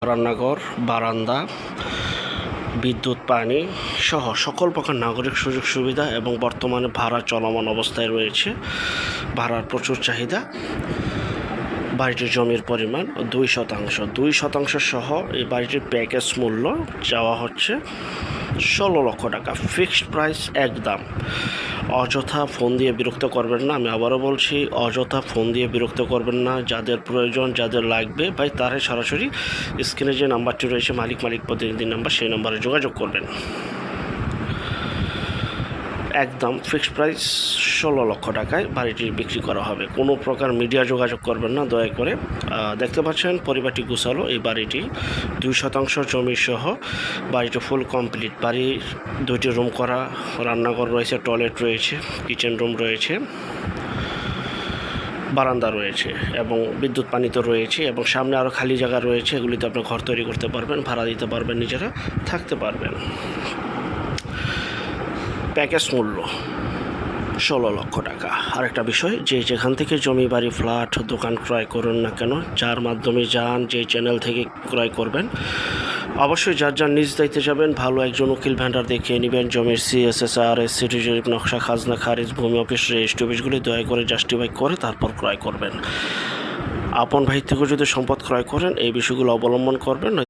রান্নাঘর, বারান্দা, বিদ্যুৎ, পানি সহ সকল প্রকার নাগরিক সুযোগ সুবিধা এবং বর্তমানে ভাড়া চলমান অবস্থায় রয়েছে। ভাড়ার প্রচুর চাহিদা। বাড়িটির জমির পরিমাণ 2%। 2% সহ এই বাড়িটির প্যাকেজ মূল্য চাওয়া হচ্ছে 16 লক্ষ টাকা। ফিক্সড প্রাইস একদম। অযথা ফোন দিয়ে বিরক্ত করবেন না। আমি আবারও বলছি, অযথা ফোন দিয়ে বিরক্ত করবেন না। যাদের প্রয়োজন, যাদের লাগবে ভাই, তারাই সরাসরি স্ক্রিনে যে নাম্বারটি রয়েছে মালিক প্রতিনিধি নাম্বার, সেই নাম্বারে যোগাযোগ করবেন। একদম ফিক্সড প্রাইস 16 লক্ষ টাকায় বাড়িটি বিক্রি করা হবে। কোনো প্রকার মিডিয়া যোগাযোগ করবেন না দয়া করে। দেখতে পাচ্ছেন পরিবারটি গুছালো। এই বাড়িটি 2% জমি সহ বাড়িটি ফুল কমপ্লিট। বাড়ির 2টি রুম করা, রান্নাঘর রয়েছে, টয়লেট রয়েছে, কিচেন রুম রয়েছে, বারান্দা রয়েছে এবং বিদ্যুৎ পানি তো রয়েছে, এবং সামনে আরও খালি জায়গা রয়েছে। এগুলিতে আপনি ঘর তৈরি করতে পারবেন, ভাড়া দিতে পারবেন, নিজেরা থাকতে পারবেন। প্যাকেজ মূল্য 16 লক্ষ টাকা। আরেকটা বিষয়, যে যেখান থেকে জমি, বাড়ি, ফ্ল্যাট, দোকান ক্রয় করুন না কেন, যার মাধ্যমে যান, যে চ্যানেল থেকে ক্রয় করবেন, অবশ্যই যার নিজ দায়িত্বে যাবেন। ভালো একজন উকিল ভেন্ডার দেখিয়ে নেবেন। জমির CSSR, সিটি জরিপ, নকশা, খাজনা খারিজ, ভূমি অফিস, রেজিস্ট্রি অফিসগুলি দয়া করে জাস্টিফাই করে তারপর ক্রয় করবেন। আপন ভাই থেকে যদি সম্পদ ক্রয় করেন, এই বিষয়গুলো অবলম্বন করবেন।